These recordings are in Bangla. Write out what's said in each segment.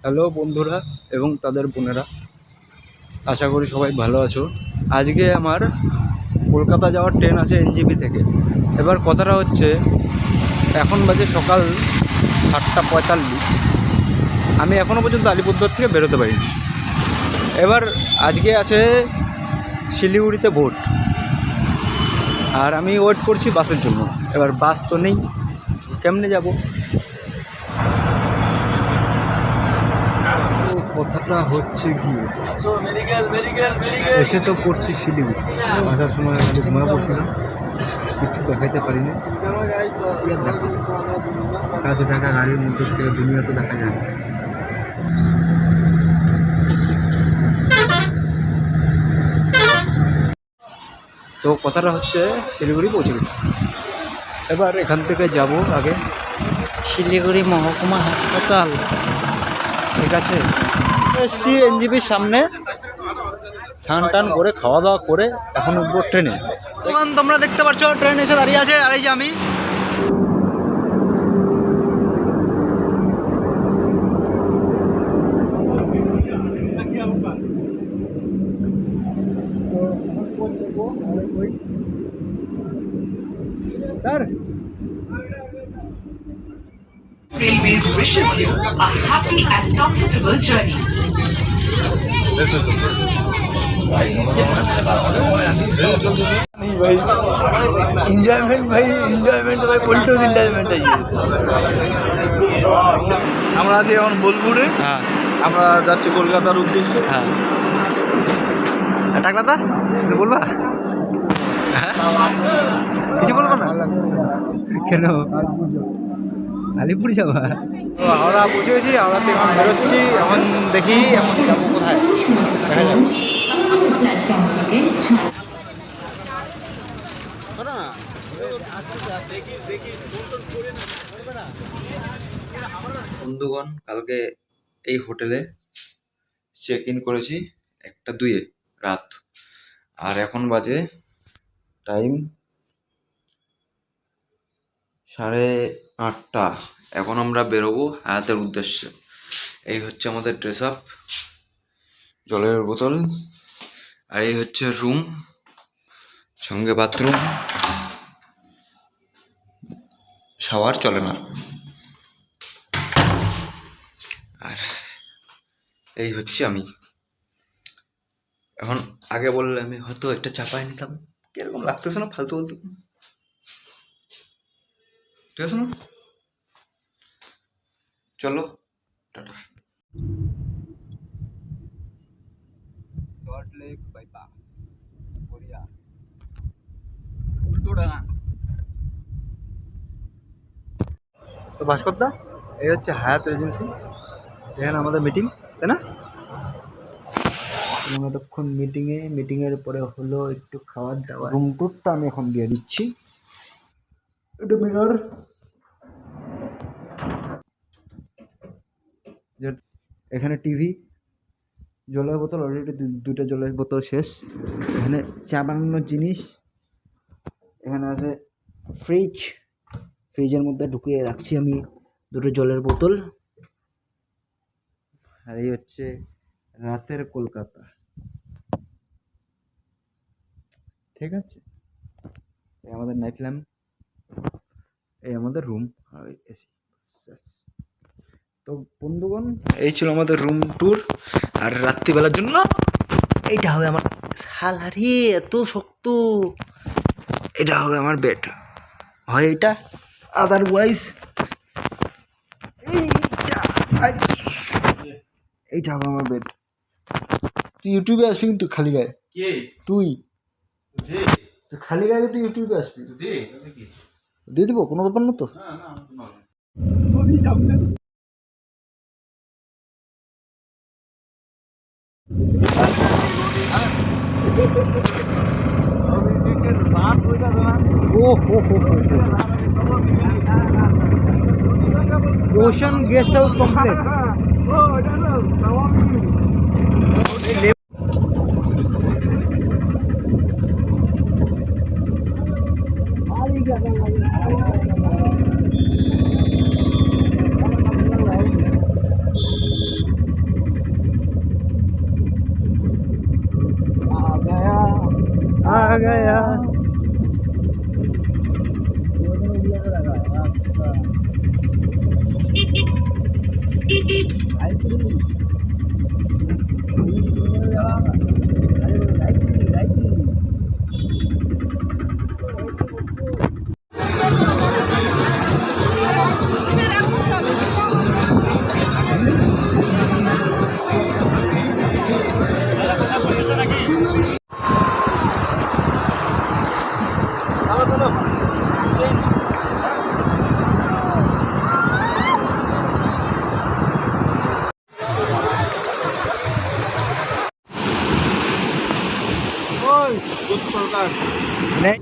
হ্যালো বন্ধুরা এবং তাদের বোনেরা, আশা করি সবাই ভালো আছো। আজকে আমার কলকাতা যাওয়ার ট্রেন আছে এনজেপি থেকে। এবার কথাটা হচ্ছে, এখন বাজে সকাল 7:45। আমি এখনও পর্যন্ত আলিপুরদুয়ার থেকে বেরোতে পারিনি। এবার আজকে আছে শিলিগুড়িতে ভোট, আর আমি ওয়েট করছি বাসের জন্য। এবার বাস তো নেই, কেমনে যাব? কথাটা হচ্ছে গিয়ে এসে তো পড়ছি শিলিগুড়ি, আসার সময় আমি ঘুমিয়ে পড়ছিলাম, কিছু দেখাইতে পারিনি। কাজে থাকা গাড়ির মধ্যে থেকে দুনিয়া তো দেখা যায় না। তো কথাটা হচ্ছে শিলিগুড়ি পৌঁছে গেছি। এবার এখান থেকে যাব আগে শিলিগুড়ি মহকুমা হাসপাতাল। ঠিক আছে, এসছি এনজিপির সামনে, স্নান টান করে খাওয়া দাওয়া করে এখন উঠবো ট্রেনে। তখন তোমরা দেখতে পাচ্ছ ট্রেন এসে দাঁড়িয়ে আছে, আর এই যে আমি। Railways wishes you a happy and comfortable journey. Enjoyment भाई उल्टो एंजॉयमेंट है ये। আমরা আছি এখন বোলপুরে। হ্যাঁ, আমরা যাচ্ছি কলকাতার উদ্দেশ্যে। হ্যাঁ, টাকলাদা কিছু বলবা? কিছু বলবো না কেন? আলিপুর যাবা? তো হাওড়া পৌঁছে গেছি, হাওড়াতে এখন বেরোচ্ছি। এখন দেখি এখন যাবো কোথায়, দেখা যাবে। বন্ধুগণ, কালকে এই হোটেলে চেক ইন করেছি 1:02 রাত, আর এখন বাজে টাইম 8:30। এখন আমরা বেরোবো হায়াতের উদ্দেশ্যে। এই হচ্ছে আমাদের ড্রেস আপ, জলের বোতল, আর এই হচ্ছে রুম, সঙ্গে বাথরুম, শাওয়ার চলে না। আর এই হচ্ছে আমি। এখন আগে বললে আমি হয়তো এটা চাপাই নিতাম, কিরকম লাগতেছে না ফালতু বলতে, ঠিক আছে না? চলো tata. Salt lake bypass, Garia, Ultadanga. তো ভাস্করদা, এই হচ্ছে হায়াত এজেন্সি, এখানে আমাদের মিটিং, তাই না? এতক্ষণ মিটিংয়ের পরে হলো একটু খাওয়া দাওয়া। রুম টুরটা আমি এখন দিয়ে দিচ্ছি। এটা মিরর, এখানে টিভি, জলের বোতল, অলরেডি দুটো জলের বোতল শেষ। এখানে চা বানানোর জিনিস, এখানে আছে ফ্রিজ, ফ্রিজের মধ্যে ঢুকিয়ে রাখছি আমি দুটো জলের বোতল। আর এই হচ্ছে রাতের কলকাতা, ঠিক আছে? এই আমাদের নাইট ল্যাম্প, এই আমাদের রুম, আর এসি। তো বন্ধুগণ, এই ছিল আমাদের রুম ট্যুর। আর রাত্রিবেলার জন্য এইটা হবে আমার, সালারি এত শক্ত, এটা হবে আমার বেড, হয় এটা, আদারওয়াইজ এইটা হবে আমার বেড। তুই ইউটিউবে আসবি কিন্তু খালি গায়ে। কে? তুই খালি গায়ে তুই ইউটিউবে আসবি, দিয়ে দেবো, কোনো ব্যাপার না তো। Ocean guest house complex. गया। সরকার नहीं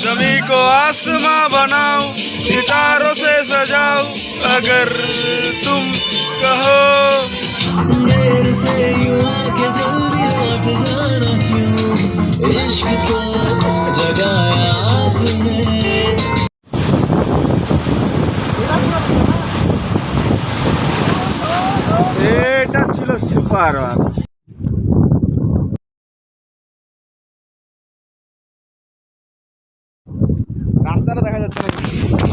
जमी को आसमां बनाओ, सितारों से सजाओ, अगर तुम कहो। देर से यूं आके जल्दी लौट जाना क्यों, इश्क को जगाया आपने। এটা ছিল সুপার। রাস্তাটা দেখা যাচ্ছে না।